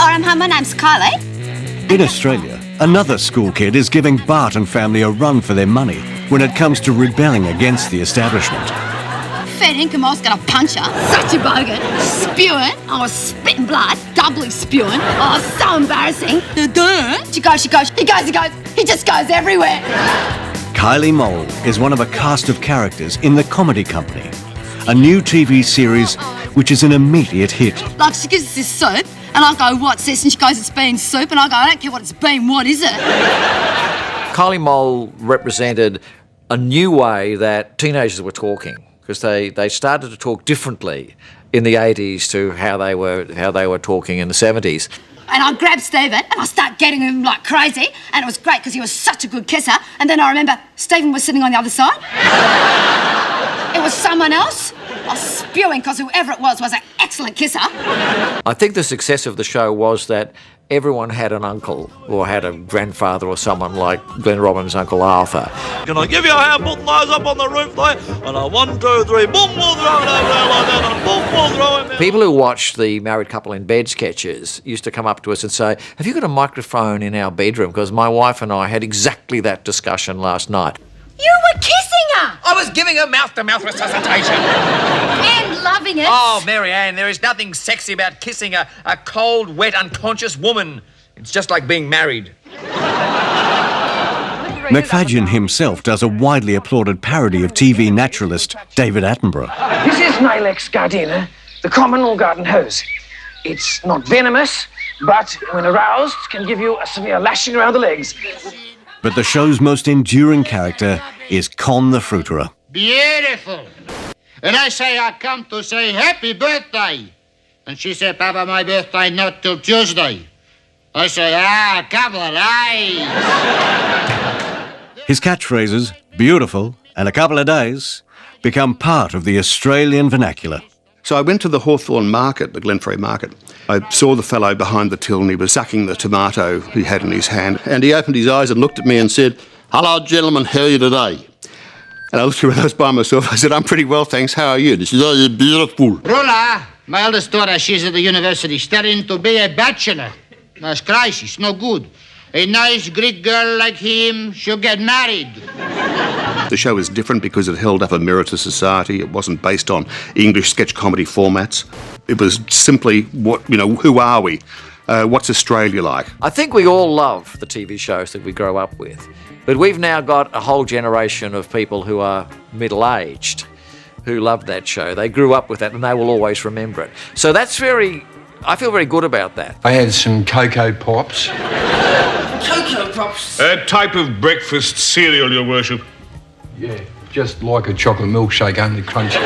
Hi, my name's Kylie. In Australia, another school kid is giving Bart and family a run for their money when it comes to rebelling against the establishment. Fair income, I was going to punch her. Such a bogan. Spewing. I was spitting blood. Doubly spewing. Oh, so embarrassing. She goes. He just goes everywhere. Kylie Mole is one of a cast of characters in The Comedy Company, a new TV series which is an immediate hit. Like, she gives us this soup, and I go, what's this? And she goes, it's bean soup. And I go, I don't care what it's been, what is it? Kylie Mole represented a new way that teenagers were talking, because they started to talk differently in the 80s to how they were talking in the 70s. And I grabbed Stephen and I start getting him like crazy, and it was great because he was such a good kisser. And then I remember Stephen was sitting on the other side. It was someone else. I was spewing because whoever it was an excellent kisser. I think the success of the show was that everyone had an uncle or had a grandfather or someone like Glenn Robbins' Uncle Arthur. Can I give you a hand putting those up on the roof there? And a 1, 2, 3, boom, we'll throw it over there like that, and boom, we'll throw it there. People who watched the Married Couple in Bed sketches used to come up to us and say, have you got a microphone in our bedroom? Because my wife and I had exactly that discussion last night. You were kissing her! I was giving her mouth-to-mouth resuscitation. And loving it. Oh, Mary Ann, there is nothing sexy about kissing a cold, wet, unconscious woman. It's just like being married. McFadyen himself does a widely applauded parody of TV naturalist David Attenborough. This is Nilex gardena, the common or garden hose. It's not venomous, but when aroused, can give you a severe lashing around the legs. But the show's most enduring character is Con the Fruiterer. Beautiful. And I say, I come to say happy birthday. And she said, Papa, my birthday not till Tuesday. I say, a couple of days. His catchphrases, beautiful and a couple of days, become part of the Australian vernacular. So I went to the Hawthorn market, the Glenferrie market. I saw the fellow behind the till and he was sucking the tomato he had in his hand. And he opened his eyes and looked at me and said, "Hello, gentlemen, how are you today?" And I looked around, I was by myself. I said, "I'm pretty well, thanks. How are you?" And he said, "Oh, you're beautiful." Rula, my eldest daughter, she's at the university, studying to be a bachelor. That's crisis, no good. A nice Greek girl like him should get married. The show is different because it held up a mirror to society. It wasn't based on English sketch comedy formats. It was simply, who are we? What's Australia like? I think we all love the TV shows that we grow up with, but we've now got a whole generation of people who are middle-aged who love that show. They grew up with that and they will always remember it. So I feel very good about that. I had some Cocoa Pops. Cocoa Pops? A type of breakfast cereal, Your Worship. Yeah, just like a chocolate milkshake, only crunchy.